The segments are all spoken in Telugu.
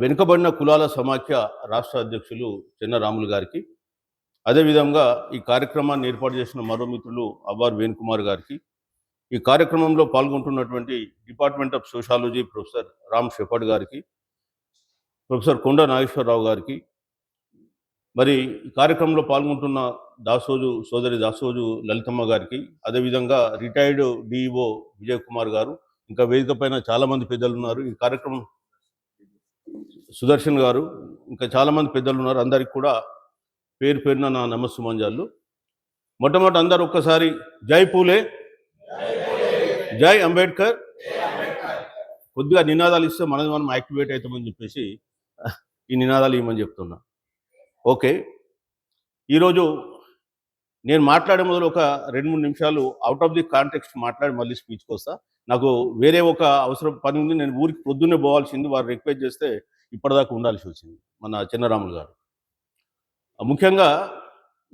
వెనుకబడిన కులాల సమాఖ్య రాష్ట్ర అధ్యక్షులు చెన్నరాములు గారికి, అదేవిధంగా ఈ కార్యక్రమాన్ని ఏర్పాటు చేసిన మరో మిత్రులు అవ్వార్ వేణుకుమార్ గారికి, ఈ కార్యక్రమంలో పాల్గొంటున్నటువంటి department of sociology professor Ram Shepherd గారికి, ప్రొఫెసర్ కొండ నాగేశ్వరరావు గారికి, మరి ఈ కార్యక్రమంలో పాల్గొంటున్న సోదరి దాసోజు లలితమ్మ గారికి, అదేవిధంగా రిటైర్డ్ డిఈఓ విజయ్ కుమార్ గారు, ఇంకా వేదిక పైన చాలామంది పెద్దలు ఉన్నారు. ఈ కార్యక్రమం సుదర్శన్ గారు, ఇంకా చాలామంది పెద్దలు ఉన్నారు. అందరికి కూడా పేరు పేరున నా నమస్సుమంజాలు. మొట్టమొదటి అందరూ ఒక్కసారి జై పూలే, జై అంబేద్కర్ కొద్దిగా నినాదాలు ఇస్తే మనది మనం యాక్టివేట్ అవుతామని చెప్పేసి ఈ నినాదాలు ఇవ్వమని చెప్తున్నా. ఓకే, ఈరోజు నేను మాట్లాడే మొదలు ఒక 2-3 నిమిషాలు అవుట్ ఆఫ్ ది కాంటెక్స్ట్ మాట్లాడి మళ్ళీ స్పీచ్కి వస్తా. నాకు వేరే ఒక అవసరం పని ఉంది, నేను ఊరికి పొద్దున్నే పోవాల్సింది. వారు రిక్వెస్ట్ చేస్తే ఇప్పటిదాకా ఉండాల్సి వచ్చింది మన చెన్నరాములు గారు. ముఖ్యంగా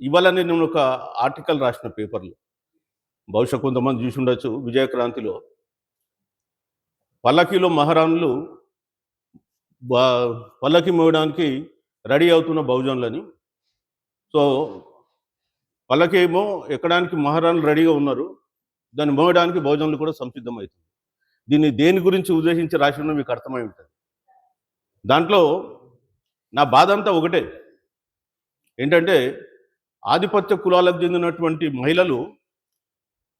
ఇవాళ నేను ఒక ఆర్టికల్ రాసిన పేపర్లో, బహుశా కొంతమంది చూసి ఉండొచ్చు, విజయక్రాంతిలో పల్లకీలో మహారాణులు పల్లకి మోయడానికి రెడీ అవుతున్న బహుజనులని. సో పల్లకి ఏమో ఎక్కడానికి మహారాణులు రెడీగా ఉన్నారు, దాన్ని మోయడానికి బహుజనులు కూడా సంసిద్ధమవుతుంది. దీన్ని దేని గురించి ఉద్దేశించి రాసిన మీకు అర్థమై ఉంటుంది. దాంట్లో నా బాధ అంతా ఒకటే, ఏంటంటే ఆధిపత్య కులాలకు చెందినటువంటి మహిళలు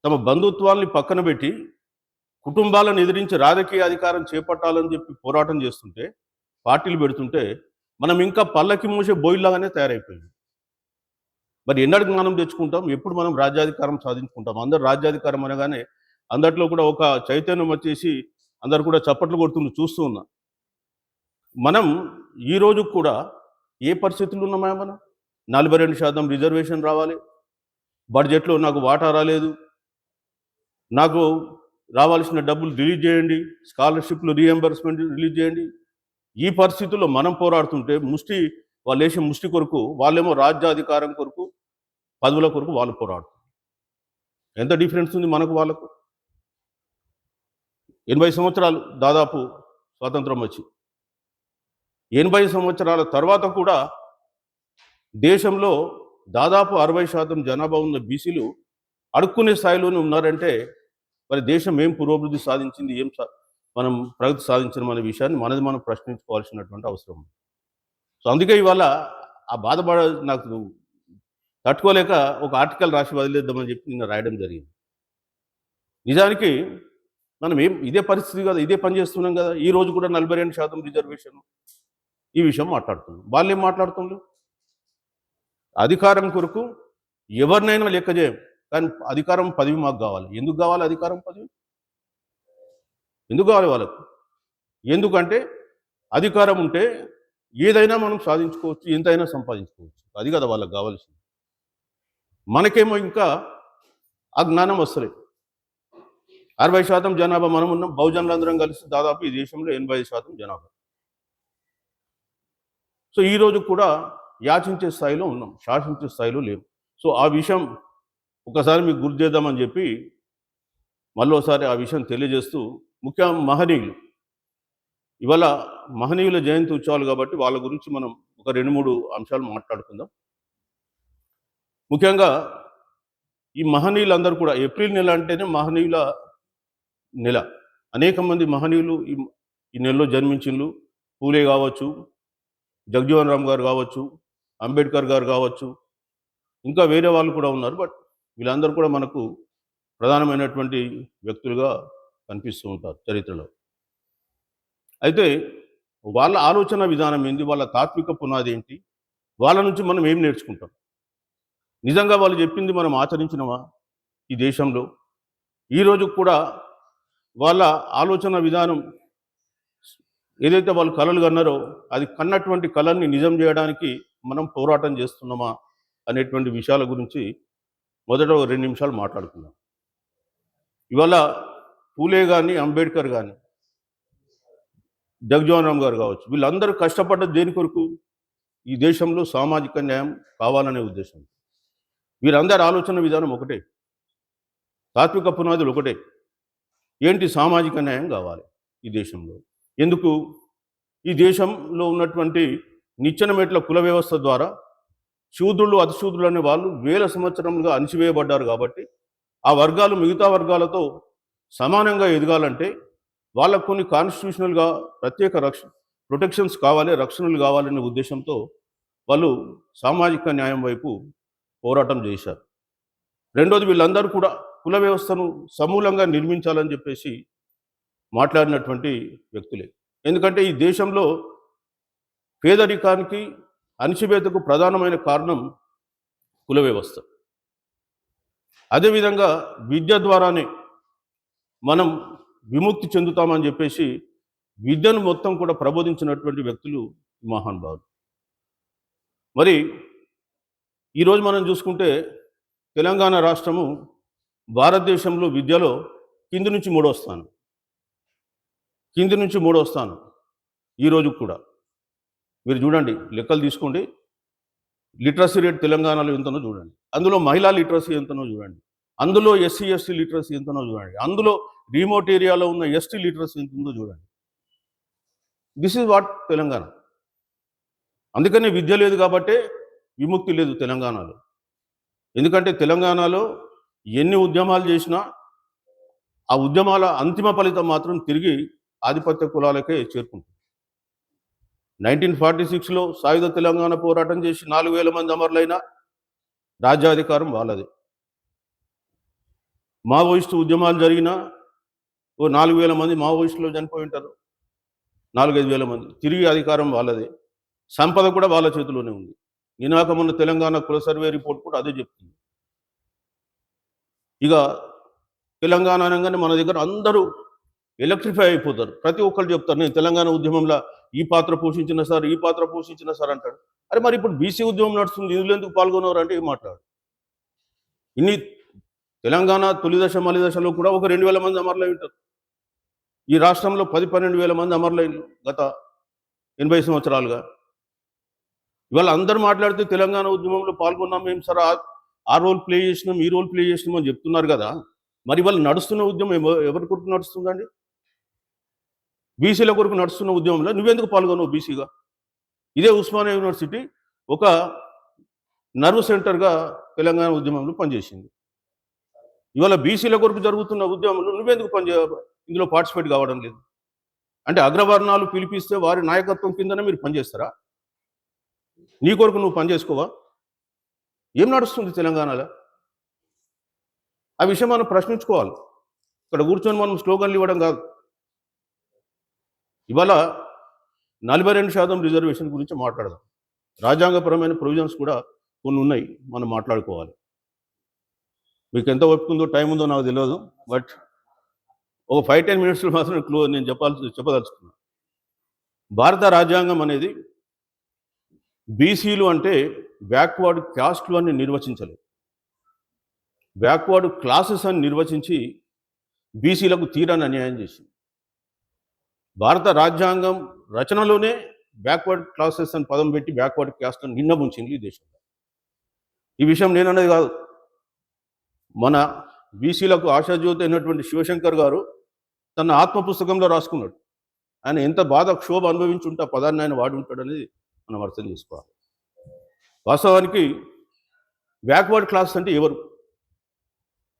తమ బంధుత్వాన్ని పక్కన పెట్టి కుటుంబాలను ఎదిరించి రాజకీయ అధికారం చేపట్టాలని చెప్పి పోరాటం చేస్తుంటే, పార్టీలు పెడుతుంటే, మనం ఇంకా పల్లకి మూసే బోయిల్లాగానే తయారైపోయింది. మరి ఎన్నడికి మనం తెచ్చుకుంటాం, ఎప్పుడు మనం రాజ్యాధికారం సాధించుకుంటాం? అందరు రాజ్యాధికారం అనగానే అందరిలో కూడా ఒక చైతన్యం వచ్చేసి అందరు కూడా చప్పట్లు కొడుతుండ్రు, చూస్తూ ఉన్నా. మనం ఈరోజు కూడా ఏ పరిస్థితులు ఉన్నామా? మనం 42% రిజర్వేషన్ రావాలి, బడ్జెట్లో నాకు వాటా రాలేదు, నాకు రావాల్సిన డబ్బులు రిలీజ్ చేయండి, స్కాలర్షిప్లు రీఎంబర్స్మెంట్ రిలీజ్ చేయండి. ఈ పరిస్థితుల్లో మనం పోరాడుతుంటే వాళ్ళు వేసే ముష్టి కొరకు, వాళ్ళేమో రాజ్యాధికారం కొరకు, పదవుల కొరకు వాళ్ళు పోరాడుతారు. ఎంత డిఫరెన్స్ ఉంది మనకు వాళ్ళకు? 80 సంవత్సరాలు దాదాపు స్వాతంత్రం వచ్చి 80 సంవత్సరాల తర్వాత కూడా దేశంలో దాదాపు 60% జనాభా ఉన్న బీసీలు అడుక్కునే స్థాయిలోనే ఉన్నారంటే మరి దేశం ఏం పురోభివృద్ధి సాధించింది, మనం ప్రగతి సాధించిన మన విషయాన్ని మనం ప్రశ్నించుకోవాల్సినటువంటి అవసరం ఉంది. సో అందుకే ఇవాళ ఆ బాధపడ నాకు తట్టుకోలేక ఒక ఆర్టికల్ రాసి వదిలేద్దామని చెప్పి నిన్న రాయడం జరిగింది. నిజానికి మనం ఇదే పరిస్థితి కదా, ఇదే పని చేస్తున్నాం కదా. ఈ రోజు కూడా 42% రిజర్వేషన్ ఈ విషయం మాట్లాడుతున్నాం. వాళ్ళు ఏం మాట్లాడుతున్నారు? అధికారం కొరకు ఎవరినైనా లెక్క చేయం, కానీ అధికారం పదవి మాకు కావాలి. ఎందుకు కావాలి అధికారం పదవి? ఎందుకు కావాలి వాళ్ళకు? ఎందుకంటే అధికారం ఉంటే ఏదైనా మనం సాధించుకోవచ్చు, ఎంతైనా సంపాదించుకోవచ్చు. అది కదా వాళ్ళకి కావాల్సింది. మనకేమో ఇంకా ఆ జ్ఞానం వస్తలేదు. 60% జనాభా మనం ఉన్నాం, బహుజనులందరం కలిసి దాదాపు ఈ దేశంలో 85% జనాభా. సో ఈరోజు కూడా యాచించే స్థాయిలో ఉన్నాం, శాసించే స్థాయిలో లేవు. సో ఆ విషయం ఒకసారి మీకు గుర్తు చేద్దామని చెప్పి మళ్ళీ ఒకసారి ఆ విషయం తెలియజేస్తూ, ముఖ్యంగా మహనీయులు, ఇవాళ మహనీయుల జయంతి ఉత్సవాలు కాబట్టి వాళ్ళ గురించి మనం ఒక 2-3 అంశాలు మాట్లాడుకుందాం. ముఖ్యంగా ఈ మహనీయులందరూ కూడా, ఏప్రిల్ నెల అంటేనే మహనీయుల నెల. అనేక మంది మహనీయులు ఈ నెలలో జన్మించిండ్రు. పూలే కావచ్చు, జగజీవన్ రామ్ గారు కావచ్చు, అంబేద్కర్ గారు కావచ్చు, ఇంకా వేరే వాళ్ళు కూడా ఉన్నారు. బట్ వీళ్ళందరూ కూడా మనకు ప్రధానమైనటువంటి వ్యక్తులుగా కనిపిస్తూ ఉంటారు చరిత్రలో. అయితే వాళ్ళ ఆలోచన విధానం ఏంటి, వాళ్ళ తాత్విక పునాది ఏంటి, వాళ్ళ నుంచి మనం ఏం నేర్చుకుంటాం? నిజంగా వాళ్ళు చెప్పింది మనం ఆచరించినవా ఈ దేశంలో? ఈరోజు కూడా వాళ్ళ ఆలోచన విధానం ఏదైతే వాళ్ళు కలలు కన్నారో అది కన్నటువంటి కళల్ని నిజం చేయడానికి మనం పోరాటం చేస్తున్నామా అనేటువంటి విషయాల గురించి మొదట 2 నిమిషాలు మాట్లాడుకుందాం. ఇవాళ పూలే కానీ, అంబేద్కర్ కానీ, జగజీవన్ రామ్ గారు కావచ్చు, వీళ్ళందరూ కష్టపడ్డ దేని కొరకు? ఈ దేశంలో సామాజిక న్యాయం కావాలనే ఉద్దేశం. వీరందరి ఆలోచన విధానం ఒకటే, తాత్విక పునాదులు ఒకటే. ఏంటి? సామాజిక న్యాయం కావాలి ఈ దేశంలో. ఎందుకు? ఈ దేశంలో ఉన్నటువంటి నిచ్చెన మెట్ల కుల వ్యవస్థ ద్వారా శూద్రులు అతిశూద్రులు అనే వాళ్ళు వేల సంవత్సరములుగా అణిచివేయబడ్డారు. కాబట్టి ఆ వర్గాలు మిగతా వర్గాలతో సమానంగా ఎదగాలంటే వాళ్ళకు కొన్ని కాన్స్టిట్యూషనల్గా ప్రత్యేక ప్రొటెక్షన్స్ కావాలి, రక్షణలు కావాలనే ఉద్దేశంతో వాళ్ళు సామాజిక న్యాయం వైపు పోరాటం చేశారు. రెండోది, వీళ్ళందరూ కూడా కుల వ్యవస్థను సమూలంగా నిర్మించాలని చెప్పేసి మాట్లాడినటువంటి వ్యక్తులే. ఎందుకంటే ఈ దేశంలో పేదరికానికి, అణచివేతకు ప్రధానమైన కారణం కుల వ్యవస్థ. అదేవిధంగా విద్య ద్వారానే మనం విముక్తి చెందుతామని చెప్పేసి విద్యను మొత్తం కూడా ప్రబోధించినటువంటి వ్యక్తులు మహానుభావులు. మరి ఈరోజు మనం చూసుకుంటే తెలంగాణ రాష్ట్రము భారతదేశంలో విద్యలో కింది నుంచి మూడో స్థానం ఈరోజు కూడా. మీరు చూడండి, లెక్కలు తీసుకోండి, లిటరసీ రేట్ తెలంగాణలో ఎంతనో చూడండి, అందులో మహిళా లిటరసీ ఎంతనో చూడండి, అందులో ఎస్సీ ఎస్టీ లిటరసీ ఎంతనో చూడండి, అందులో రిమోట్ ఏరియాలో ఉన్న ఎస్టీ లిటరసీ ఎంత ఉందో చూడండి. This is what Telangana. అందుకనే విద్య లేదు కాబట్టే విముక్తి లేదు తెలంగాణలో. ఎందుకంటే తెలంగాణలో ఎన్ని ఉద్యమాలు చేసినా ఆ ఉద్యమాల అంతిమ ఫలితం మాత్రం తిరిగి ఆధిపత్య కులాలకే చేరుకుంటుంది. 1946లో సాయుధ తెలంగాణ పోరాటం చేసి 4,000 మంది అమరులైన రాజ్యాధికారం వాళ్ళది. మావోయిస్టు ఉద్యమాలు జరిగినా 4,000 మంది మావోయిస్టులు చనిపోయి ఉంటారు, 4,000-5,000 మంది. తిరిగి అధికారం వాళ్ళదే, సంపద కూడా వాళ్ళ చేతిలోనే ఉంది. నినాక మొన్న తెలంగాణ కుల సర్వే రిపోర్ట్ కూడా అదే చెప్తుంది. ఇక తెలంగాణ అనగానే మన దగ్గర అందరూ ఎలక్ట్రిఫై అయిపోతారు. ప్రతి ఒక్కరు చెప్తారు, నేను తెలంగాణ ఉద్యమంలో ఈ పాత్ర పోషించిన సార్ అంటాడు. అరే మరి ఇప్పుడు బీసీ ఉద్యమం నడుస్తుంది, ఇందులో ఎందుకు పాల్గొన్నారు అంటే ఏం మాట్లాడు. ఇన్ని తెలంగాణ తొలి దశ మలి దశలో కూడా ఒక 2,000 మంది అమరులై ఉంటారు. ఈ రాష్ట్రంలో 10-12,000 మంది అమరులైన గత 80 సంవత్సరాలుగా. ఇవాళ అందరూ మాట్లాడితే తెలంగాణ ఉద్యమంలో పాల్గొన్నాం మేము సార్, ఆ రోల్ ప్లే చేసినాం, ఈ రోల్ ప్లే చేసినాం అని చెప్తున్నారు కదా. మరి ఇవాళ నడుస్తున్న ఉద్యమం ఎవరి కొరకు నడుస్తుందండి? బీసీల కొరకు నడుస్తున్న ఉద్యమంలో నువ్వెందుకు పాల్గొన్నావు బీసీగా? ఇదే ఉస్మానియా యూనివర్సిటీ ఒక నర్వ్ సెంటర్గా తెలంగాణ ఉద్యమంలో పనిచేసింది. ఇవాళ బీసీల కొరకు జరుగుతున్న ఉద్యమంలో నువ్వెందుకు ఇందులో పార్టిసిపేట్ కావడం లేదు? అంటే అగ్రవర్ణాలు పిలిపిస్తే వారి నాయకత్వం కిందనే మీరు పనిచేస్తారా? నీ కొరకు నువ్వు పనిచేసుకోవా? ఏం నడుస్తుంది తెలంగాణలో? ఆ విషయం మనం ప్రశ్నించుకోవాలి. ఇక్కడ కూర్చొని మనం స్లోగన్లు ఇవ్వడం కాదు. ఇవాళ 42% రిజర్వేషన్ గురించి మాట్లాడదాం. రాజ్యాంగపరమైన ప్రొవిజన్స్ కూడా కొన్ని ఉన్నాయి, మనం మాట్లాడుకోవాలి. మీకు ఎంత ఒప్పుకుందో టైం ఉందో నాకు తెలియదు, బట్ ఒక 5-10 మినిట్స్లో మాత్రం నేను చెప్పదలుచుకున్నాను. భారత రాజ్యాంగం అనేది బీసీలు అంటే బ్యాక్వర్డ్ క్యాస్ట్లు అని నిర్వచించలేదు, బ్యాక్వర్డ్ క్లాసెస్ అని నిర్వచించి బీసీలకు తీరని అన్యాయం చేసింది. భారత రాజ్యాంగం రచనలోనే బ్యాక్వర్డ్ క్లాసెస్ అని పదం పెట్టి బ్యాక్వర్డ్ క్యాస్ట్ అని నిన్నబుంచింది ఈ దేశంలో. ఈ విషయం నేననేది కాదు, మన బీసీలకు ఆశాజ్యోతి అయినటువంటి శివశంకర్ గారు తన ఆత్మ పుస్తకంలో రాసుకున్నాడు. ఆయన ఎంత బాధ క్షోభ అనుభవించుంటే ఆ పదాన్ని ఆయన వాడి ఉంటాడు అనేది మనం అర్థం చేసుకోవాలి. వాస్తవానికి బ్యాక్వర్డ్ క్లాస్ అంటే ఎవరు?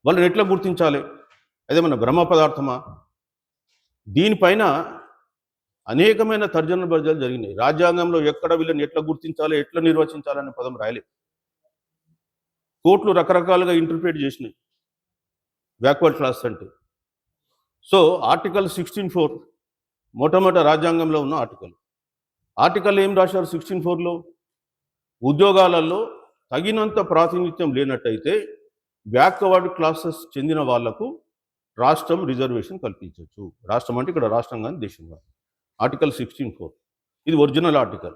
వాళ్ళని ఎట్లా గుర్తించాలి? అదే మన బ్రహ్మ పదార్థమా? దీనిపైన అనేకమైన తర్జన భర్జనలు జరిగినాయి. రాజ్యాంగంలో ఎక్కడ వీళ్ళని ఎట్లా గుర్తించాలి, ఎట్లా నిర్వచించాలనే పదం రాయలేదు. కోర్టులు రకరకాలుగా ఇంటర్ప్రిట్ చేసినాయి బ్యాక్వర్డ్ క్లాస్ అంటే. సో ఆర్టికల్ 16(4) మొట్టమొదటి రాజ్యాంగంలో ఉన్న ఆర్టికల్ ఏం రాశారు 16(4)లో? ఉద్యోగాలలో తగినంత ప్రాతినిధ్యం లేనట్టయితే బ్యాక్వర్డ్ క్లాసెస్ చెందిన వాళ్లకు రాష్ట్రం రిజర్వేషన్ కల్పించవచ్చు. రాష్ట్రం అంటే ఇక్కడ రాష్ట్రం కానీ దేశం కానీ. ఆర్టికల్ 16(4) ఇది ఒరిజినల్ ఆర్టికల్.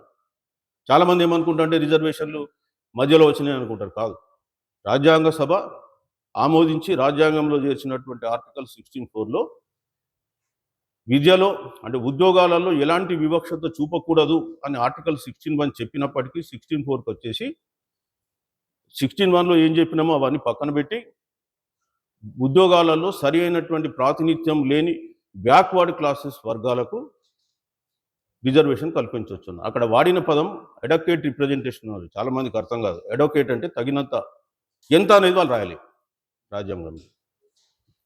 చాలామంది ఏమనుకుంటారంటే రిజర్వేషన్లు మధ్యలో వచ్చినాయి అనుకుంటారు. కాదు, రాజ్యాంగ సభ ఆమోదించి రాజ్యాంగంలో చేర్చినటువంటి ఆర్టికల్ 16(4)లో విద్యలో అంటే ఉద్యోగాలలో ఎలాంటి వివక్షత చూపకూడదు అని ఆర్టికల్ 16(1) చెప్పినప్పటికీ 16(4)కి వచ్చేసి 16(1)లో ఏం చెప్పినామో అవన్నీ పక్కన పెట్టి ఉద్యోగాలలో సరి అయినటువంటి ప్రాతినిధ్యం లేని బ్యాక్వర్డ్ క్లాసెస్ వర్గాలకు రిజర్వేషన్ కల్పించవచ్చు. అక్కడ వాడిన పదం అడొకేట్ రిప్రజెంటేషన్. చాలా మందికి అర్థం కాదు. అడొకేట్ అంటే తగినంత, ఎంత అనేది వాళ్ళు రాయాలి రాజ్యాంగంలో,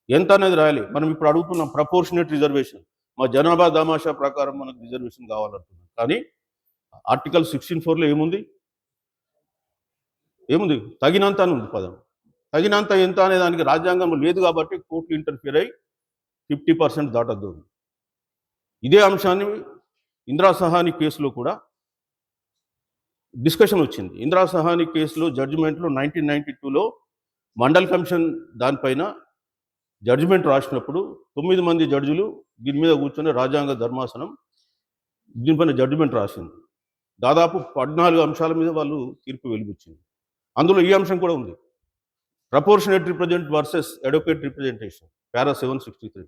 ఎంత అనేది రాయాలి. మనం ఇప్పుడు అడుగుతున్నాం ప్రపోర్షనేట్ రిజర్వేషన్, మా జనాభా దామాషా ప్రకారం మనకు రిజర్వేషన్ కావాలంటున్నాం. కానీ ఆర్టికల్ 16(4)లో ఏముంది తగినంత అని ఉంది పదం. తగినంత ఎంత అనే దానికి రాజ్యాంగంలో లేదు కాబట్టి కోర్టులు ఇంటర్ఫియర్ అయ్యి 50% దాటద్దు. ఇదే అంశాన్ని ఇందిరా సహాని కేసులో కూడా డిస్కషన్ వచ్చింది. ఇందిరా సహాని కేసులో జడ్జిమెంట్లో 1992లో మండల్ కమిషన్ దానిపైన జడ్జిమెంట్ రాసినప్పుడు 9 మంది జడ్జిలు దీని మీద కూర్చొని రాజ్యాంగ ధర్మాసనం దీనిపైన జడ్జిమెంట్ రాసింది. దాదాపు 14 అంశాల మీద వాళ్ళు తీర్పు వెలిబుచ్చింది. అందులో ఈ అంశం కూడా ఉంది, ప్రపోర్షనేట్ రిప్రజెంట్ వర్సెస్ అడొకేట్ రిప్రజెంటేషన్, పారా 763.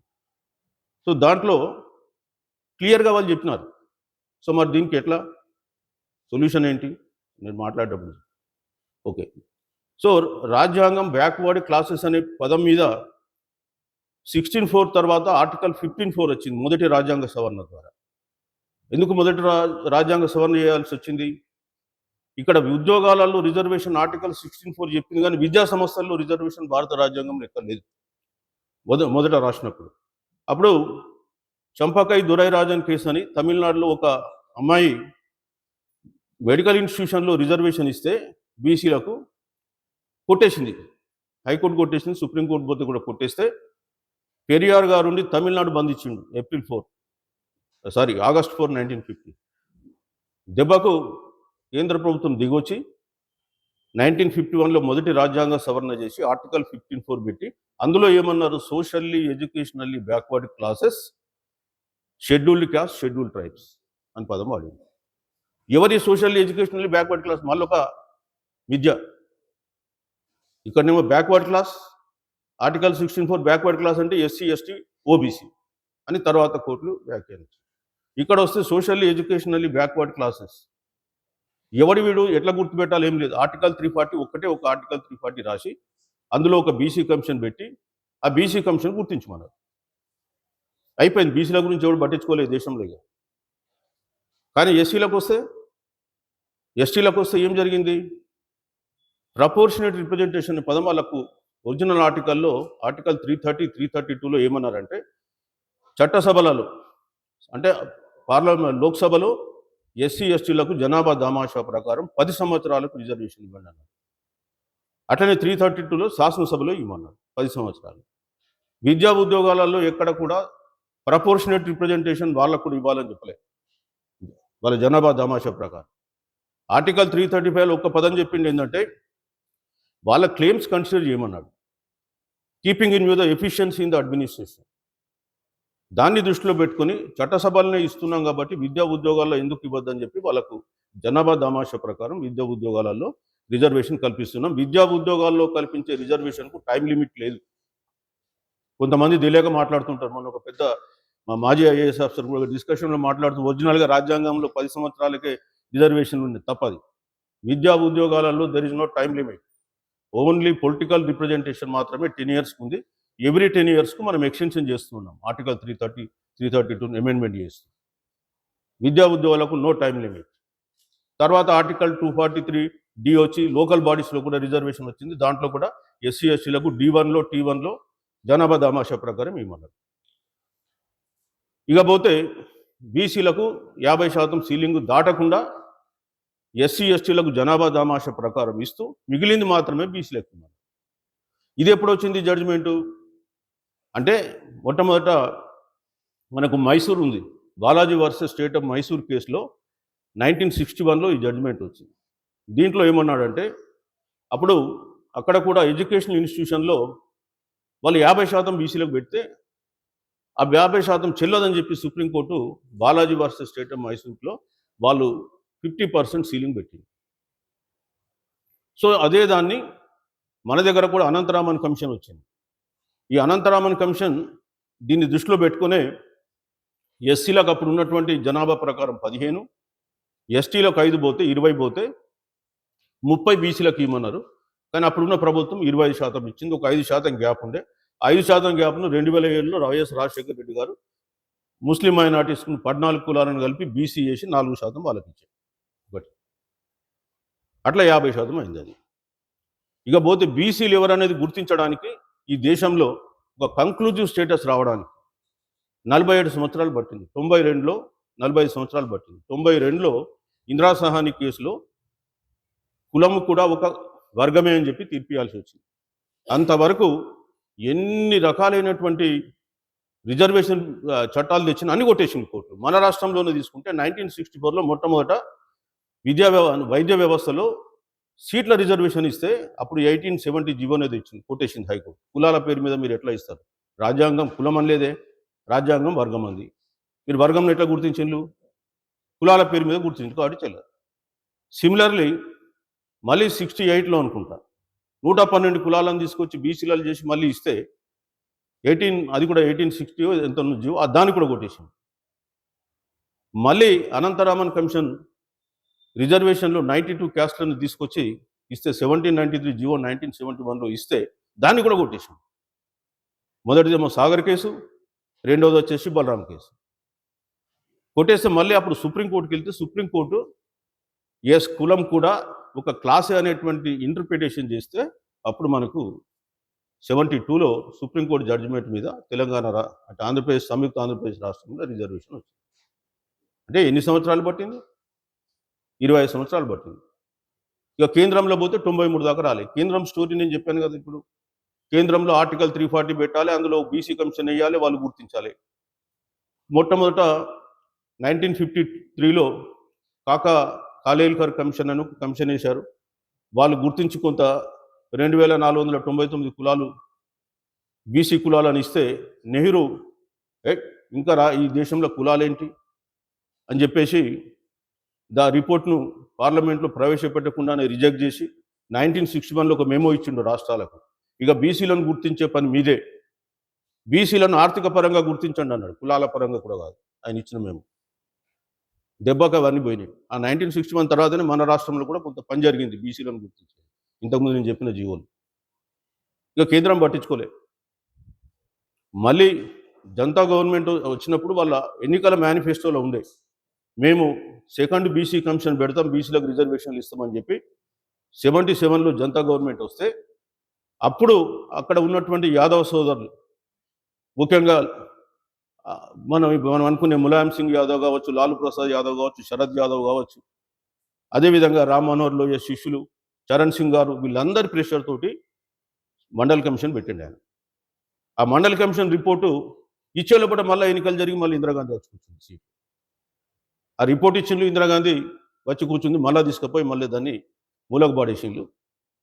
సో దాంట్లో క్లియర్గా వాళ్ళు చెప్పినారు. సో మరి దీనికి ఎట్లా సొల్యూషన్ ఏంటి నేను మాట్లాడేటప్పుడు ఓకే. సో రాజ్యాంగం బ్యాక్వర్డ్ క్లాసెస్ అనే పదం మీద 16(4) తర్వాత ఆర్టికల్ 15(4) వచ్చింది మొదటి రాజ్యాంగ సవరణ ద్వారా. ఎందుకు మొదటి రాజ్యాంగ సవరణ చేయాల్సి వచ్చింది? ఇక్కడ ఉద్యోగాలలో రిజర్వేషన్ ఆర్టికల్ 16(4) చెప్పింది, కానీ విద్యా సంస్థల్లో రిజర్వేషన్ భారత రాజ్యాంగంలో ఎక్కడ లేదు మొదట రాసినప్పుడు. అప్పుడు చంపకై దురైరాజన్ కేసు అని తమిళనాడులో ఒక అమ్మాయి మెడికల్ ఇన్స్టిట్యూషన్లో రిజర్వేషన్ ఇస్తే బీసీలకు కొట్టేసింది, హైకోర్టు కొట్టేసింది, సుప్రీంకోర్టు పోతే కూడా కొట్టేస్తే పెరియార్ గారు ఉండి తమిళనాడు బంద్ ఇచ్చిండు ఆగస్ట్ 4, 1950. దెబ్బకు కేంద్ర ప్రభుత్వం దిగొచ్చి 1951లో మొదటి రాజ్యాంగ సవరణ చేసి ఆర్టికల్ 15(4) పెట్టి అందులో ఏమన్నారు, socially educationally backward classes, scheduled caste, scheduled tribes అని పదం వాడింది. ఎవరి సోషల్లీ ఎడ్యుకేషనల్లీ బ్యాక్వర్డ్ క్లాస్? మళ్ళొక విద్య. ఇక్కడనేమో backward class, article 16(4) backward class అంటే ఎస్సీ, ఎస్టీ, ఓబీసీ అని తర్వాత కోర్టులు వ్యాఖ్యానించారు. ఇక్కడ వస్తే సోషల్లీ ఎడ్యుకేషనల్లీ బ్యాక్వర్డ్ క్లాసెస్, ఎవడి వీడు ఎట్లా గుర్తుపెట్టాలి ఏం లేదు. ఆర్టికల్ 340 ఒక ఆర్టికల్ 340 రాసి అందులో ఒక బీసీ కమిషన్ పెట్టి ఆ బీసీ కమిషన్ గుర్తించమన్నారు. అయిపోయింది. బీసీల గురించి ఎవడు పట్టించుకోలేదు దేశంలో. ఇక కానీ ఎస్టీలకు వస్తే ఏం జరిగింది? ప్రపోర్షనేట్ రిప్రజెంటేషన్ పదం వాళ్ళకు ఒరిజినల్ ఆర్టికల్లో ఆర్టికల్ 330, 332లో ఏమన్నారంటే చట్టసభలలో అంటే పార్లమెంట్ లోక్సభలో ఎస్సీ ఎస్టీలకు జనాభా దామాషా ప్రకారం 10 సంవత్సరాలకు రిజర్వేషన్ ఇవ్వండి అన్నారు. అట్లనే 332లో శాసనసభలో ఇవ్వమన్నారు 10 సంవత్సరాలు. విద్యా ఉద్యోగాలలో ఎక్కడ కూడా ప్రపోర్షనేట్ రిప్రజెంటేషన్ వాళ్ళకు కూడా ఇవ్వాలని చెప్పలేదు, వాళ్ళ జనాభా దామాషా ప్రకారం. ఆర్టికల్ 335లో ఒక్క పదం చెప్పింది ఏంటంటే వాళ్ళ క్లెయిమ్స్ కన్సిడర్ చేయమన్నాడు, keeping in view the efficiency in the administration. దాన్ని దృష్టిలో పెట్టుకొని చట్టసభలనే ఇస్తున్నాం కాబట్టి విద్యా ఉద్యోగాల్లో ఎందుకు ఇవ్వద్దని చెప్పి వాళ్ళకు జనాభా దామాషా ప్రకారం విద్యా ఉద్యోగాలలో రిజర్వేషన్ కల్పిస్తున్నాం. విద్యా ఉద్యోగాల్లో కల్పించే రిజర్వేషన్కు టైం లిమిట్ లేదు. కొంతమంది తెలియక మాట్లాడుతుంటారు. మన ఒక పెద్ద మా మాజీ ఐఏఎస్ ఆఫీసర్ కూడా డిస్కషన్లో మాట్లాడుతూ ఒరిజినల్గా రాజ్యాంగంలో 10 సంవత్సరాలకే రిజర్వేషన్ ఉంది. తప్పది. విద్యా ఉద్యోగాలలో there is no time limit, only political representation మాత్రమే 10 ఇయర్స్కి ఉంది. ఎవ్రీ 10 ఇయర్స్కు మనం ఎక్స్టెన్షన్ చేస్తున్నాం. ఆర్టికల్ 330, 332 అమెండ్మెంట్ చేస్తున్నాం. విద్యా ఉద్యోగాలకు నో టైం లిమిట్. తర్వాత ఆర్టికల్ 243D వచ్చి లోకల్ బాడీస్లో కూడా రిజర్వేషన్ వచ్చింది. దాంట్లో కూడా ఎస్సీ ఎస్టీలకు D1లో T1లో జనాభా దామాషా ప్రకారం ఇవ్వమన్నారు. ఇకపోతే బీసీలకు 50% సీలింగ్ దాటకుండా ఎస్సీ ఎస్టీలకు జనాభా దామాషా ప్రకారం ఇస్తూ మిగిలింది మాత్రమే బీసీలకు ఇవ్వమన్నారు. ఇది ఎప్పుడు వచ్చింది జడ్జిమెంటు అంటే మొట్టమొదట మనకు మైసూర్ ఉంది, Balaji versus state of Mysore కేసులో 1961లో ఈ జడ్జిమెంట్ వచ్చింది. దీంట్లో ఏమన్నాడంటే అప్పుడు అక్కడ కూడా ఎడ్యుకేషనల్ ఇన్స్టిట్యూషన్లో వాళ్ళు 50% బీసీలకు పెడితే ఆ 50% చెల్లదని చెప్పి supreme court Balaji versus state of మైసూర్లో వాళ్ళు 50% సీలింగ్ పెట్టింది. సో అదే దాన్ని మన దగ్గర కూడా అనంతరామన్ కమిషన్ వచ్చింది. ఈ అనంతరామన్ కమిషన్ దీన్ని దృష్టిలో పెట్టుకునే ఎస్సీలకు అప్పుడు ఉన్నటువంటి జనాభా ప్రకారం 15, ఎస్టీలకు 5 పోతే 20 పోతే 30 బీసీలకు ఇవ్వమన్నారు. కానీ అప్పుడున్న ప్రభుత్వం 25% ఇచ్చింది. ఒక 5% గ్యాప్ ఉండే. 5% గ్యాప్ను 2007లో వైఎస్ రాజశేఖర రెడ్డి గారు ముస్లిం మైనార్టీస్కు 14 కులాలను కలిపి బీసీ చేసి 4% వాళ్ళకి ఇచ్చారు. ఒకటి అట్లా 50% అయింది అది. ఇక పోతే బీసీలు ఎవరనేది గుర్తించడానికి ఈ దేశంలో ఒక కంక్లూజివ్ స్టేటస్ రావడానికి 47 సంవత్సరాలు పట్టింది. 92లో 45 సంవత్సరాలు పట్టింది. 92లో ఇందిరా సహాని కేసులో కులము కూడా ఒక వర్గమే అని చెప్పి తీర్పియాల్సి వచ్చింది. అంతవరకు ఎన్ని రకాలైనటువంటి రిజర్వేషన్ చట్టాలు తెచ్చిన అన్ని కొట్టేసింది కోర్టు. మన రాష్ట్రంలోనే తీసుకుంటే 1964లో మొట్టమొదట వైద్య వ్యవస్థలో సీట్ల రిజర్వేషన్ ఇస్తే అప్పుడు 1870 జీవోనే తెచ్చింది, కొట్టేసింది హైకోర్టు. కులాల పేరు మీద మీరు ఎట్లా ఇస్తారు? రాజ్యాంగం కులం అనలేదే, రాజ్యాంగం వర్గం అంది. మీరు వర్గంను ఎట్లా గుర్తించిండ్రు? కులాల పేరు మీద గుర్తించు కాబట్టి చెల్లదు. సిమిలర్లీ మళ్ళీ 68లో అనుకుంటా 112 కులాలను తీసుకొచ్చి బీసీలలో చేసి మళ్ళీ ఇస్తే అది కూడా 1860 ఎంత జీవో దాన్ని కూడా కొట్టేసింది. మళ్ళీ అనంతరామన్ కమిషన్ రిజర్వేషన్లో 92 క్యాస్ట్లను తీసుకొచ్చి ఇస్తే 1793 జీవో 1971లో ఇస్తే దాన్ని కూడా కొట్టేసింది. మొదటిదేమో సాగర్ కేసు, రెండోది వచ్చేసి బలరాం కేసు కొట్టేస్తే మళ్ళీ అప్పుడు సుప్రీంకోర్టుకి వెళ్తే సుప్రీంకోర్టు ఎస్ కులం కూడా ఒక క్లాసే అనేటువంటి ఇంటర్ప్రిటేషన్ చేస్తే అప్పుడు మనకు 72లో సుప్రీంకోర్టు జడ్జిమెంట్ మీద తెలంగాణ అంటే ఆంధ్రప్రదేశ్ సంయుక్త ఆంధ్రప్రదేశ్ రాష్ట్రంలో రిజర్వేషన్ వచ్చింది. అంటే ఎన్ని సంవత్సరాలు పట్టింది? 25 సంవత్సరాలు పట్టింది. ఇక కేంద్రంలో పోతే 93 దాకా రాలేదు. కేంద్రం స్టోరీ నేను చెప్పాను కదా. ఇప్పుడు కేంద్రంలో ఆర్టికల్ 340 పెట్టాలి, అందులో బీసీ కమిషన్ వేయాలి, వాళ్ళు గుర్తించాలి. మొట్టమొదట 1953లో కాలేల్కర్ కమిషన్ అని కమిషన్ వేశారు. వాళ్ళు గుర్తించి కొంత 2499 కులాలు బీసీ కులాలని ఇస్తే నెహ్రూ ఇంకా ఈ దేశంలో కులాలేంటి అని చెప్పేసి రిపోర్ట్ను పార్లమెంట్లో ప్రవేశపెట్టకుండానే రిజెక్ట్ చేసి 1961లో ఒక మెమో ఇచ్చిండు రాష్ట్రాలకు. ఇక బీసీలను గుర్తించే పని మీదే, బీసీలను ఆర్థిక పరంగా గుర్తించండి అన్నాడు, కులాల పరంగా కూడా కాదు. ఆయన ఇచ్చిన మెమో దెబ్బకి అవన్నీ పోయినాయి. ఆ 1961 తర్వాతనే మన రాష్ట్రంలో కూడా కొంత పని జరిగింది బీసీలను గుర్తించేది. ఇంతకుముందు నేను చెప్పిన జీవోలు ఇక కేంద్రం పట్టించుకోలే. మళ్ళీ జనతా గవర్నమెంట్ వచ్చినప్పుడు వాళ్ళ ఎన్నికల మేనిఫెస్టోలో ఉండే మేము సెకండ్ బీసీ కమిషన్ పెడతాం, బీసీలకు రిజర్వేషన్లు ఇస్తామని చెప్పి 77లో జనతా గవర్నమెంట్ వస్తే అప్పుడు అక్కడ ఉన్నటువంటి యాదవ్ సోదరులు, ముఖ్యంగా మనం అనుకునే ములాయం సింగ్ యాదవ్ కావచ్చు, లాలూ ప్రసాద్ యాదవ్ కావచ్చు, శరద్ యాదవ్ కావచ్చు, అదేవిధంగా రామ్ మనోహర్ లోయ శిష్యులు చరణ్ సింగ్ గారు, వీళ్ళందరి ప్రెషర్ తోటి మండల్ కమిషన్ పెట్టిండు ఆయన. ఆ మండల్ కమిషన్ రిపోర్టు ఇచ్చేలోపల మళ్ళీ ఎన్నికలు జరిగి మళ్ళీ ఇందిరాగాంధీ వచ్చి కూర్చుంది సీట్. ఆ రిపోర్ట్ ఇచ్చిండ్రు, ఇందిరాగాంధీ వచ్చి కూర్చుంది, మళ్ళీ తీసుకుపోయి మళ్ళీ దాన్ని మూలకు పాడేసిండ్రు.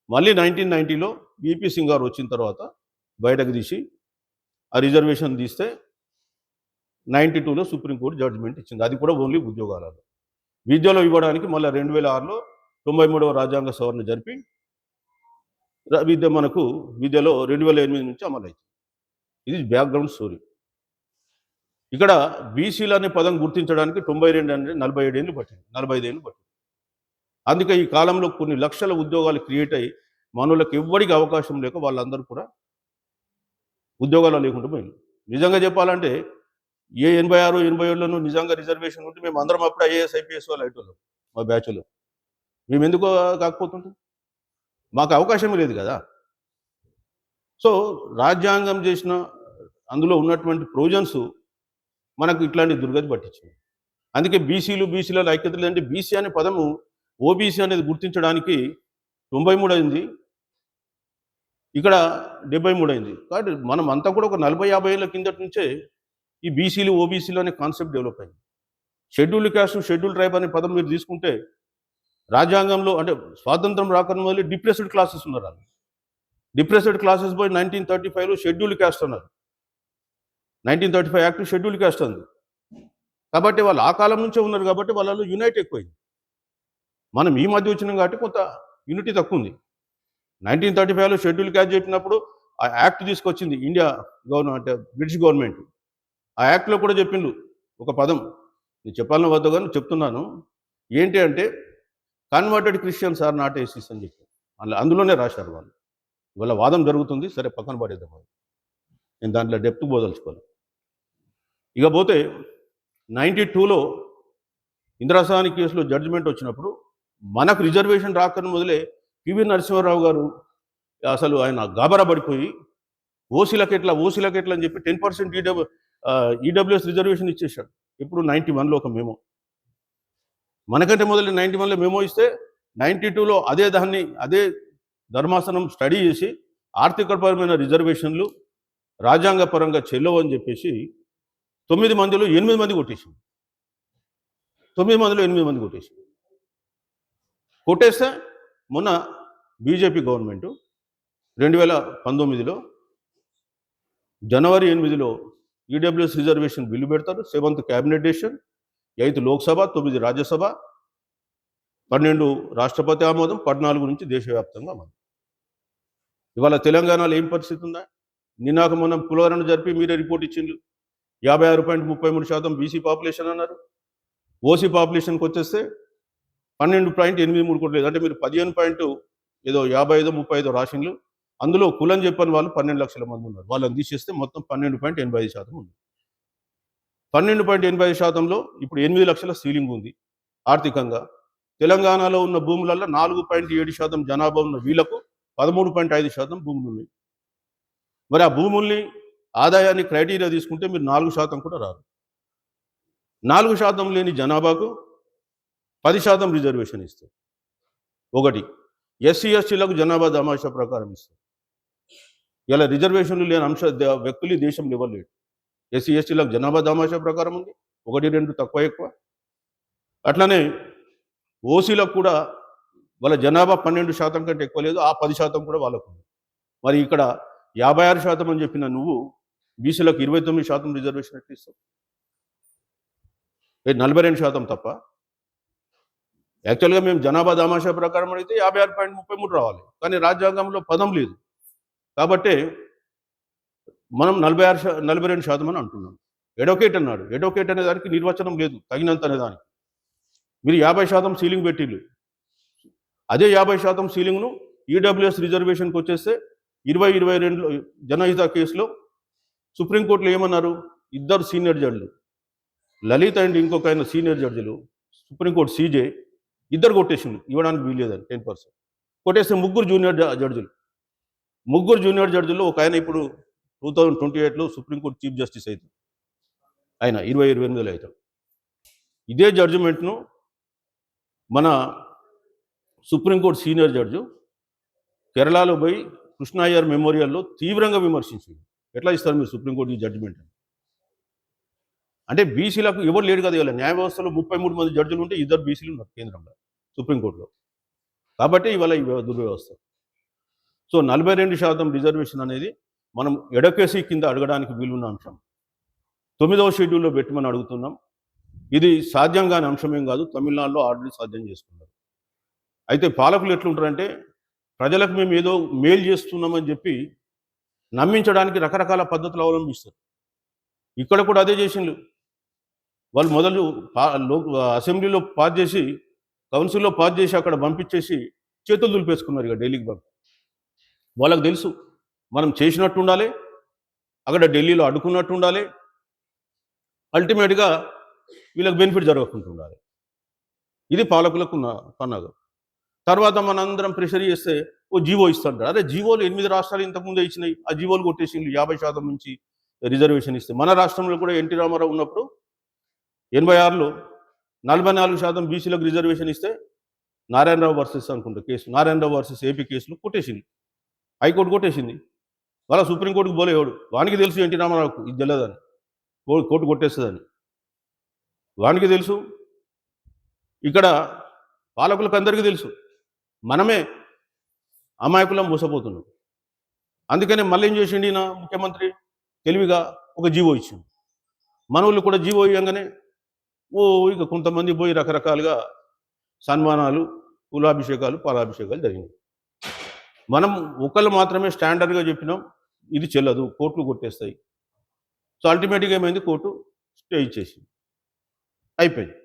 మళ్ళీ 1990లో బీపీ సింగ్ గారు వచ్చిన తర్వాత బయటకు తీసి ఆ రిజర్వేషన్ తీస్తే 92లో సుప్రీంకోర్టు జడ్జిమెంట్ ఇచ్చింది. అది కూడా ఓన్లీ ఉద్యోగాలలో. విద్యలో ఇవ్వడానికి మళ్ళీ 2006లో 93వ రాజ్యాంగ సవరణ జరిపి విద్యలో 2008 నుంచి అమలైంది. ఇది బ్యాక్గ్రౌండ్ స్టోరీ. ఇక్కడ బీసీలు అనే పదం గుర్తించడానికి 92 అంటే 47 ఏళ్ళు పట్టింది, 45 ఏళ్ళు పట్టింది. అందుకే ఈ కాలంలో కొన్ని లక్షల ఉద్యోగాలు క్రియేట్ అయ్యి మనోళ్ళకి ఎవ్వడికి అవకాశం లేక వాళ్ళందరూ కూడా ఉద్యోగాలు లేకుండా పోయింది. నిజంగా చెప్పాలంటే 86, 87లోనూ నిజంగా రిజర్వేషన్ ఉంటే మేము అందరం అప్పుడు ఐఏఎస్, ఐపీఎస్ వాళ్ళు అయ్యేటోళ్ళం. మా బ్యాచ్లో మేము ఎందుకు కాకపోతుంటాం? మాకు అవకాశం లేదు కదా. సో రాజ్యాంగం చేసిన అందులో ఉన్నటువంటి ప్రొవిజన్స్ మనకు ఇట్లాంటి దుర్గతి పట్టించింది. అందుకే బీసీలలో ఐక్యత లేదంటే బీసీ అనే పదము ఓబీసీ అనేది గుర్తించడానికి 93 అయింది, ఇక్కడ 73 అయింది. కాబట్టి మనం అంతా కూడా ఒక 40-50 ఏళ్ళ కిందటి నుంచే ఈ బీసీలు ఓబీసీలు అనే కాన్సెప్ట్ డెవలప్ అయింది. షెడ్యూల్డ్ క్యాస్ట్, షెడ్యూల్డ్ ట్రైబ్ అనే పదం మీరు తీసుకుంటే రాజ్యాంగంలో అంటే స్వాతంత్రం రాకముందు మొదలు డిప్రెస్డ్ క్లాసెస్ ఉన్నారు. వాళ్ళు డిప్రెస్డ్ క్లాసెస్ పోయి 1935లో షెడ్యూల్డ్ క్యాస్ట్ అన్నారు. 1935 యాక్ట్ షెడ్యూల్డ్ క్యాస్ట్ అంది. కాబట్టి వాళ్ళు ఆ కాలం నుంచే ఉన్నారు కాబట్టి వాళ్ళలో యూనైట్ ఎక్కువైంది. మనం ఈ మధ్య వచ్చినాం కాబట్టి కొంత యూనిటీ తక్కువ ఉంది. 1935లో షెడ్యూల్డ్ క్యాస్ట్ చెప్పినప్పుడు ఆ యాక్ట్ తీసుకొచ్చింది ఇండియా గవర్నమెంట్, అంటే బ్రిటిష్ గవర్నమెంట్. ఆ యాక్ట్లో కూడా చెప్పిండు ఒక పదం, నేను చెప్పాలని వద్ద కానీ చెప్తున్నాను. ఏంటి అంటే కన్వర్టెడ్ క్రిస్టియన్స్ ఆర్ నాట్ ఏసీస్ అని చెప్పి అందులోనే రాశారు వాళ్ళు. ఇవాళ వాదం జరుగుతుంది, సరే పక్కన పడేద్దాం, నేను దాంట్లో డెప్త్ పోదలుచుకోవాలి. ఇక పోతే 92లో ఇందిరాసాని కేసులో జడ్జిమెంట్ వచ్చినప్పుడు మనకు రిజర్వేషన్ రాకని మొదలే పివి నరసింహారావు గారు అసలు ఆయన గాబరా పడిపోయి ఓసీలకు ఎట్లా అని చెప్పి 10% ఈడబ్ల్యూఎస్ రిజర్వేషన్ ఇచ్చేశాడు. ఇప్పుడు 91లో ఒక మెమో, మనకంటే మొదలు 91లో మెమో ఇస్తే 92లో అదే ధర్మాసనం స్టడీ చేసి ఆర్థికపరమైన రిజర్వేషన్లు రాజ్యాంగపరంగా చెల్లవని చెప్పేసి 9 మందిలో 8 మంది కొట్టేసింది. 9 మందిలో 8 మంది కొట్టేసింది. కొట్టేస్తే మొన్న బీజేపీ గవర్నమెంటు 2019లో జనవరి 8లో ఈడబ్ల్యూఎస్ రిజర్వేషన్ బిల్లు పెడతారు. 7th cabinet decision, 8th Lok Sabha, 9 Rajya Sabha, 12 రాష్ట్రపతి ఆమోదం, 14 నుంచి దేశవ్యాప్తంగా అమలు. ఇవాళ తెలంగాణలో ఏం పరిస్థితి ఉందా? నిన్నాక మనం కులగణన జరిపి మీరే రిపోర్ట్ ఇచ్చిండ్రు. 56.33% బీసీ పాపులేషన్ అన్నారు. ఓసీ పాపులేషన్కి వచ్చేస్తే 12.83 కోట్లు లేదు. అంటే మీరు 15 ఏదో 55-35 రాసిండ్లు. అందులో కులం చెప్పని వాళ్ళు 12 లక్షల మంది ఉన్నారు. వాళ్ళని తీసేస్తే మొత్తం 12.85% ఉంది. 12.85%లో ఇప్పుడు 8 లక్షల సీలింగ్ ఉంది ఆర్థికంగా. తెలంగాణలో ఉన్న భూములలో 4.7% జనాభా ఉన్న వీళ్లకు 13.5% భూములు ఉన్నాయి. మరి ఆ భూముల్ని ఆదాయాన్ని క్రైటీరియా తీసుకుంటే మీరు 4% కూడా రారు. 4% లేని జనాభాకు 10% రిజర్వేషన్ ఇస్తారు. ఒకటి ఎస్సీ ఎస్టీలకు జనాభా దామాషా ప్రకారం ఇస్తారు. ఇలా రిజర్వేషన్లు లేని వ్యక్తులు దేశంలో ఇవ్వలేడు. ఎస్సీ ఎస్టీలకు జనాభా దామాషా ప్రకారం ఉంది, 1-2 తక్కువ ఎక్కువ. అట్లనే ఓసీలకు కూడా వాళ్ళ జనాభా 12% కంటే ఎక్కువ లేదు, ఆ 10% కూడా వాళ్ళకు ఉంది. మరి ఇక్కడ 56% అని చెప్పిన నువ్వు బీసీలకు 29% రిజర్వేషన్ ఎట్లా ఇస్తావు? 42% తప్ప. యాక్చువల్గా మేము జనాభా దామాషా ప్రకారం అడిగితే 56.33 రావాలి, కానీ రాజ్యాంగంలో పదం లేదు కాబట్టి మనం 42% అని అంటున్నాం. ఎడొకేట్ అన్నాడు. ఎడొకేట్ అనే దానికి నిర్వచనం లేదు, తగినంత అనే దానికి. మీరు 50% సీలింగ్ పెట్టిళ్ళు. అదే 50% సీలింగ్ను ఈడబ్ల్యూఎస్ రిజర్వేషన్కి వచ్చేస్తే 2022 జనహిత కేసులో సుప్రీంకోర్టులో ఏమన్నారు? 2 సీనియర్ జడ్జిలు, లలిత్ అండ్ ఇంకొక ఆయన సీనియర్ జడ్జిలు, సుప్రీంకోర్టు సీజే, 2 కొట్టేసింది ఇవ్వడానికి వీల్లేదని 10%. కొట్టేస్తే 3 జూనియర్ జడ్జిలు, 3 జూనియర్ జడ్జిల్లో ఒక ఆయన ఇప్పుడు 2028లో సుప్రీంకోర్టు చీఫ్ జస్టిస్ అవుతాడు. ఆయన 2028లో అవుతాడు. ఇదే జడ్జిమెంట్ను మన సుప్రీంకోర్టు సీనియర్ జడ్జి కేరళలో పోయి కృష్ణయ్యర్ మెమోరియల్లో తీవ్రంగా విమర్శించింది. ఎట్లా ఇస్తారు మీరు సుప్రీంకోర్టు ఈ జడ్జిమెంట్ అని? అంటే బీసీలకు ఎవరు లేడు కదా. ఇవాళ న్యాయ వ్యవస్థలో 33 మంది జడ్జిలు ఉంటే 2 బీసీలు ఉన్నారు కేంద్రంలో సుప్రీంకోర్టులో. కాబట్టి ఇవాళ ఈ దుర్వ్యవస్థ. సో 42% రిజర్వేషన్ అనేది మనం ఎడకేసీ కింద అడగడానికి వీలున్న అంశం. 9వ షెడ్యూల్లో పెట్టమని అడుగుతున్నాం. ఇది సాధ్యం కాని అంశమేం కాదు. తమిళనాడులో ఆల్రెడీ సాధ్యం చేసుకున్నారు. అయితే పాలకులు ఎట్లుంటారంటే ప్రజలకు మేము ఏదో మేలు చేస్తున్నామని చెప్పి నమ్మించడానికి రకరకాల పద్ధతులు అవలంబిస్తారు. ఇక్కడ కూడా అదే చేసిండ్రు. వాళ్ళు మొదలు అసెంబ్లీలో పాస్ చేసి, కౌన్సిల్లో పాస్ చేసి అక్కడ పంపించేసి చేతులు దులిపేసుకున్నారు. ఇక ఢిల్లీకి పంపి వాళ్ళకు తెలుసు మనం చేసినట్టు ఉండాలి, అక్కడ ఢిల్లీలో అడ్డుకున్నట్టు ఉండాలి, అల్టిమేట్గా వీళ్ళకి బెనిఫిట్ జరగకుండా ఉండాలి. ఇది పాలకులకు ఉన్న పన్నాగం. తర్వాత మనందరం ప్రెషర్ చేస్తే ఓ జీవో ఇస్తుంటారు. అదే జీవోలు 8 రాష్ట్రాలు ఇంతకుముందే ఇచ్చినాయి. ఆ జీవోలు కొట్టేసి 50% నుంచి రిజర్వేషన్ ఇస్తే మన రాష్ట్రంలో కూడా ఎన్టీ రామారావు ఉన్నప్పుడు 86లో 44% బీసీలకు రిజర్వేషన్ ఇస్తే నారాయణరావు వర్సెస్ అనుకుంటా కేసు, నారాయణరావు వర్సెస్ ఏపీ కేసులు కొట్టేసింది, హైకోర్టు కొట్టేసింది. వాళ్ళ సుప్రీంకోర్టుకు పోలేవాడు. వానికి తెలుసు ఎన్టీ రామారావుకు ఇది తెలియదని, కోర్టు కొట్టేస్తుందని వానికి తెలుసు. ఇక్కడ పాలకులకు అందరికీ తెలుసు మనమే అమాయకులం మోసపోతున్నాం. అందుకనే మళ్ళీ ఏం చేసిండు ఈయన ముఖ్యమంత్రి తెలివిగా ఒక జీవో ఇచ్చింది. మనోళ్ళు కూడా జీవో ఇవ్వగానే ఇక కొంతమంది పోయి రకరకాలుగా సన్మానాలు, కులాభిషేకాలు, పాలాభిషేకాలు జరిగినాయి. మనం ఒకళ్ళు మాత్రమే స్టాండర్డ్గా చెప్పినాం ఇది చెల్లదు, కోర్టులు కొట్టేస్తాయి. సో అల్టిమేట్గా ఏమైంది, కోర్టు స్టే ఇచ్చేసింది, అయిపోయింది.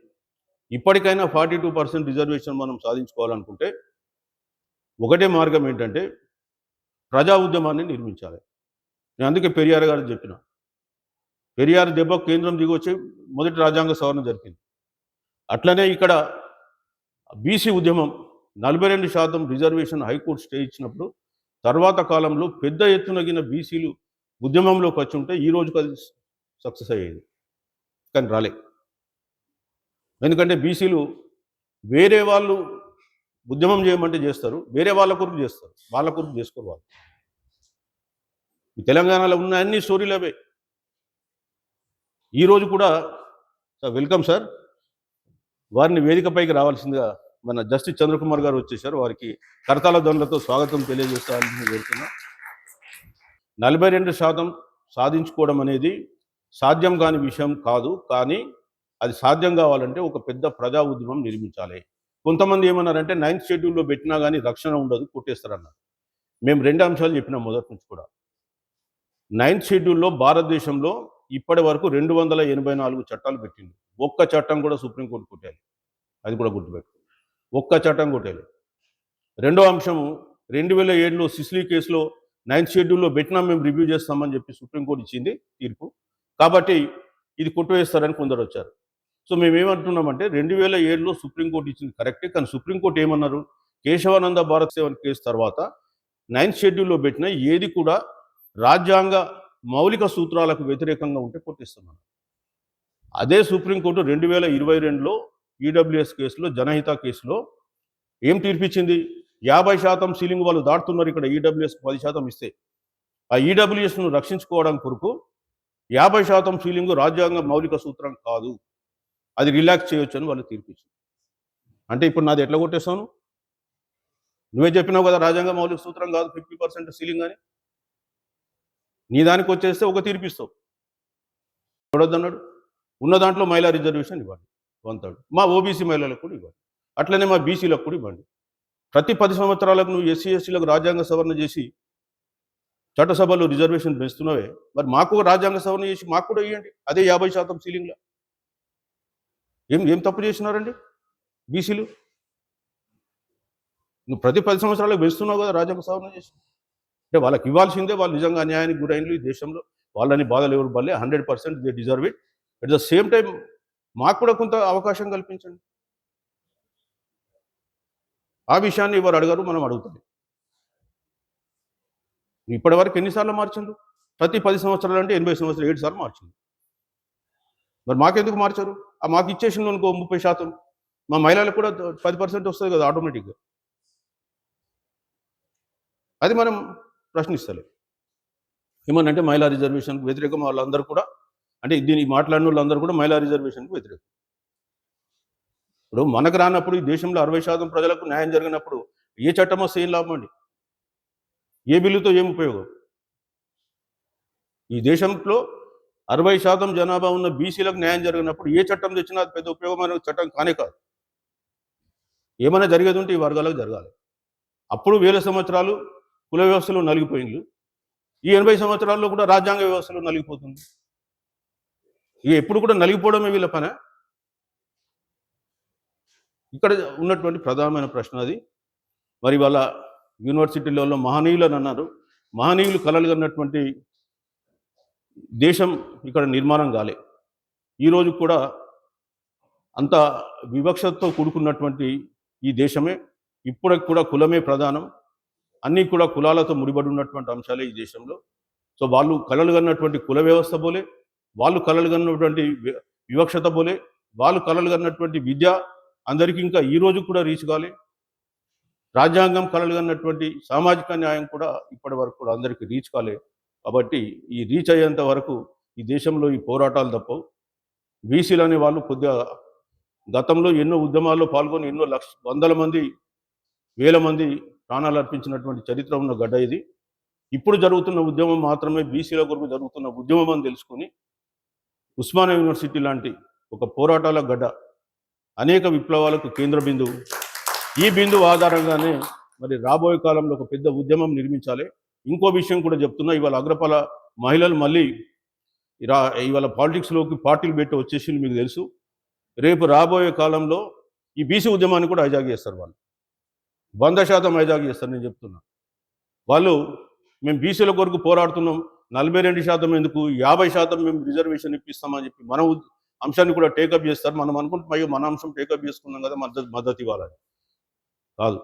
ఇప్పటికైనా 42% రిజర్వేషన్ మనం సాధించుకోవాలనుకుంటే ఒకటే మార్గం ఏంటంటే ప్రజా ఉద్యమాన్ని నిర్మించాలి. నేను అందుకే పెరియార్ గారు చెప్పిన పెరియార్ దెబ్బకు కేంద్రం దిగొచ్చి మొదటి రాజ్యాంగ సవరణ జరిపింది. అట్లనే ఇక్కడ బీసీ ఉద్యమం 42% రిజర్వేషన్ హైకోర్టు స్టే ఇచ్చినప్పుడు తర్వాత కాలంలో పెద్ద ఎత్తునగిన బీసీలు ఉద్యమంలోకి వచ్చి ఉంటే ఈ రోజుకి అది సక్సెస్ అయ్యేది, కానీ రాలే. ఎందుకంటే బీసీలు వేరే వాళ్ళు ఉద్యమం చేయమంటే చేస్తారు, వేరే వాళ్ళ కొరకు చేస్తారు, వాళ్ళ కొరకు చేసుకోరు వాళ్ళు. ఈ తెలంగాణలో ఉన్న అన్ని స్టోరీలు అవే. ఈరోజు కూడా సార్ వెల్కమ్ సార్, వారిని వేదికపైకి రావాల్సిందిగా మన జస్టిస్ చంద్రకుమార్ గారు వచ్చేసారు. వారికి కరతాళ ధ్వనులతో స్వాగతం తెలియజేస్తారని కోరుతున్నా. 42% సాధించుకోవడం అనేది సాధ్యం కాని విషయం కాదు, కానీ అది సాధ్యం కావాలంటే ఒక పెద్ద ప్రజా ఉద్యమం నిర్మించాలి. కొంతమంది ఏమన్నారంటే 9th షెడ్యూల్లో పెట్టినా కానీ రక్షణ ఉండదు, కొట్టేస్తారన్నారు. మేము 2 అంశాలు చెప్పినాం మొదటి నుంచి కూడా. 9th షెడ్యూల్లో భారతదేశంలో ఇప్పటి వరకు 284 చట్టాలు పెట్టింది. ఒక్క చట్టం కూడా సుప్రీంకోర్టు కొట్టాలి, అది కూడా గుర్తుపెట్టు. ఒక్క చట్టం కొట్టాలి. రెండో అంశము 2007లో సిస్లీ కేసులో 9th షెడ్యూల్లో పెట్టినా మేము రివ్యూ చేస్తామని చెప్పి సుప్రీంకోర్టు ఇచ్చింది తీర్పు. కాబట్టి ఇది కొట్టువేస్తారని కొందరు వచ్చారు. సో మేమేమంటున్నామంటే 2007లో సుప్రీంకోర్టు ఇచ్చింది కరెక్టే, కానీ సుప్రీంకోర్టు ఏమన్నారు, కేశవానంద భారత్ సేవన్ కేసు తర్వాత 9th షెడ్యూల్లో పెట్టిన ఏది కూడా రాజ్యాంగ మౌలిక సూత్రాలకు వ్యతిరేకంగా ఉంటే కొట్టిస్తున్నాను. అదే సుప్రీంకోర్టు 2022లో ఈడబ్ల్యూఎస్ కేసులో, జనహిత కేసులో ఏం తీర్పిచ్చింది, 50% సీలింగ్ వాళ్ళు దాటుతున్నారు, ఇక్కడ ఈడబ్ల్యూఎస్ 10% ఇస్తే ఆ ఈడబ్ల్యూఎస్ను రక్షించుకోవడం కొరకు 50% సీలింగ్ రాజ్యాంగ మౌలిక సూత్రం కాదు, అది రిలాక్స్ చేయొచ్చు అని వాళ్ళు తీర్పిచ్చింది. అంటే ఇప్పుడు నాది ఎట్లా కొట్టేస్తాను? నువ్వే చెప్పినావు కదా రాజ్యాంగ మౌలిక సూత్రం కాదు 50% సీలింగ్ అని. నీ దానికి వచ్చేస్తే ఒక తీర్పిస్తావు, చూడొద్దన్నాడు. ఉన్న దాంట్లో మహిళా రిజర్వేషన్ ఇవ్వండి 1/3, మా ఓబీసీ మహిళలకు కూడా ఇవ్వండి, అట్లనే మా బీసీలకు కూడా ఇవ్వండి. ప్రతి 10 సంవత్సరాలకు నువ్వు ఎస్సీ ఎస్టీలకు రాజ్యాంగ సవరణ చేసి చట్టసభలో రిజర్వేషన్ పెంచుతున్నావే, మరి మాకు రాజ్యాంగ సవరణ చేసి మాకు కూడా ఇవ్వండి అదే 50% సీలింగ్లో. ఏం తప్పు చేసినారండి బీసీలు? నువ్వు ప్రతి 10 సంవత్సరాలకు పెంచుతున్నావు కదా రాజ్యాంగ సవరణ చేసి. అంటే వాళ్ళకి ఇవ్వాల్సిందే, వాళ్ళు నిజంగా అన్యాయానికి గురైనలు ఈ దేశంలో, వాళ్ళని బాధలు ఎవరు పడలే, 100% they deserve it. At the same time మాకు కూడా కొంత అవకాశం కల్పించండి. ఆ విషయాన్ని ఎవరు అడగరు, మనం అడుగుతుంది. ఇప్పటి వరకు ఎన్నిసార్లు మార్చిండ్రు? ప్రతి 10 సంవత్సరాలు అంటే 80 సంవత్సరాలు 7 సార్లు మార్చింది. మరి మాకెందుకు మార్చారు? మాకు ఇచ్చేసిన అనుకో 30%, మా మహిళలకు కూడా 10% వస్తుంది కదా ఆటోమేటిక్గా. అది మనం ప్రశ్నిస్తలే. ఏమనంటే మహిళా రిజర్వేషన్కి వ్యతిరేకం వాళ్ళందరూ కూడా, అంటే దీనికి మాట్లాడిన వాళ్ళందరూ కూడా మహిళా రిజర్వేషన్కి వ్యతిరేకం. ఇప్పుడు మనకు రానప్పుడు ఈ దేశంలో 60% ప్రజలకు న్యాయం జరిగినప్పుడు ఏ చట్టం వస్తే ఏం లాభం అండి? ఏ బిల్లుతో ఏం ఉపయోగం? ఈ దేశంలో 60% జనాభా ఉన్న బీసీలకు న్యాయం జరిగినప్పుడు ఏ చట్టం తెచ్చినా అది పెద్ద ఉపయోగమైన చట్టం కానే కాదు. ఏమైనా జరిగేది ఉంటే ఈ వర్గాలకు జరగాలి. అప్పుడు 1000 సంవత్సరాలు కుల వ్యవస్థలో నలిగిపోయింది, ఈ 80 సంవత్సరాల్లో కూడా రాజ్యాంగ వ్యవస్థలో నలిగిపోతుంది. ఎప్పుడు కూడా నలిగిపోవడమే వీళ్ళ పని. ఇక్కడ ఉన్నటువంటి ప్రధానమైన ప్రశ్న అది. మరి వాళ్ళ యూనివర్సిటీ లెవెల్లో మహనీయులని అన్నారు. మహనీయులు కలలు కన్నటువంటి దేశం ఇక్కడ నిర్మాణం కాలే. ఈరోజు కూడా అంత వివక్షతో కూడుకున్నటువంటి ఈ దేశమే, ఇప్పటికి కూడా కులమే ప్రధానం, అన్నీ కూడా కులాలతో ముడిపడి ఉన్నటువంటి అంశాలే ఈ దేశంలో. సో వాళ్ళు కలలు కన్నటువంటి కుల వ్యవస్థ పోలే, వాళ్ళు కలలు కన్నటువంటి వివక్షత పోలే, వాళ్ళు కలలు కన్నటువంటి విద్య అందరికీ ఇంకా ఈరోజు కూడా రీచ్ కాలే. రాజ్యాంగం కలలు కన్నటువంటి సామాజిక న్యాయం కూడా ఇప్పటి వరకు కూడా అందరికీ రీచ్ కాలే. కాబట్టి ఈ రీచ్ అయ్యేంత వరకు ఈ దేశంలో ఈ పోరాటాలు తప్పవు. బీసీలు అనే వాళ్ళు కొద్దిగా గతంలో ఎన్నో ఉద్యమాల్లో పాల్గొని ఎన్నో వందల మంది, వేల మంది ప్రాణాలు అర్పించినటువంటి చరిత్ర ఉన్న గడ్డ ఇది. ఇప్పుడు జరుగుతున్న ఉద్యమం మాత్రమే బీసీల కొరకు జరుగుతున్న ఉద్యమం అని తెలుసుకొని ఉస్మానియా యూనివర్సిటీ లాంటి ఒక పోరాటాల గడ్డ, అనేక విప్లవాలకు కేంద్ర బిందువు, ఈ బిందువు ఆధారంగానే మరి రాబోయే కాలంలో ఒక పెద్ద ఉద్యమం నిర్మించాలి. ఇంకో విషయం కూడా చెప్తున్నా, ఇవాళ అగ్రపాల మహిళలు మళ్ళీ ఇవాళ పాలిటిక్స్లోకి పార్టీలు పెట్టి వచ్చేసి మీకు తెలుసు. రేపు రాబోయే కాలంలో ఈ బీసీ ఉద్యమాన్ని కూడా హైజాక్ చేస్తారు, వాళ్ళు 100% హైజాక్ చేస్తారు. నేను చెప్తున్నా, వాళ్ళు మేము బీసీల కొరకు పోరాడుతున్నాం, 42% ఎందుకు, 50% మేము రిజర్వేషన్ ఇప్పిస్తామని చెప్పి మన అంశాన్ని కూడా టేకప్ చేస్తారు. మనం అనుకుంటున్నాం అయ్యో మన అంశం టేకప్ చేసుకున్నాం కదా, మద్దతు ఇవ్వాలని. కాదు.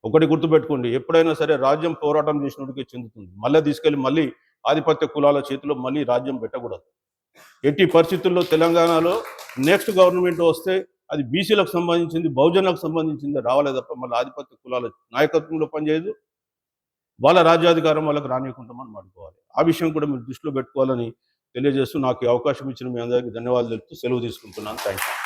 ఒకటి గుర్తుపెట్టుకోండి, ఎప్పుడైనా సరే రాజ్యం పోరాటం చేసినోడికే చెందుతుంది. మళ్ళీ తీసుకెళ్ళి మళ్ళీ ఆధిపత్య కులాల చేతిలో మళ్ళీ రాజ్యం పెట్టకూడదు. ఎట్టి పరిస్థితుల్లో తెలంగాణలో నెక్స్ట్ గవర్నమెంట్ వస్తే అది బీసీలకు సంబంధించింది, బహుజనులకు సంబంధించింది రావాలే తప్ప మళ్ళీ ఆధిపత్య కులాల నాయకత్వంలో పనిచేయదు. వాళ్ళ రాజ్యాధికారం వాళ్ళకి రానియకుండా మనం అడ్డుకోవాలి. ఆ విషయం కూడా మీరు దృష్టిలో పెట్టుకోవాలని తెలియజేస్తూ నాకు ఈ అవకాశం ఇచ్చిన మీ అందరికీ ధన్యవాదాలు తెలుపుతూ సెలవు తీసుకుంటున్నాను. Thank you.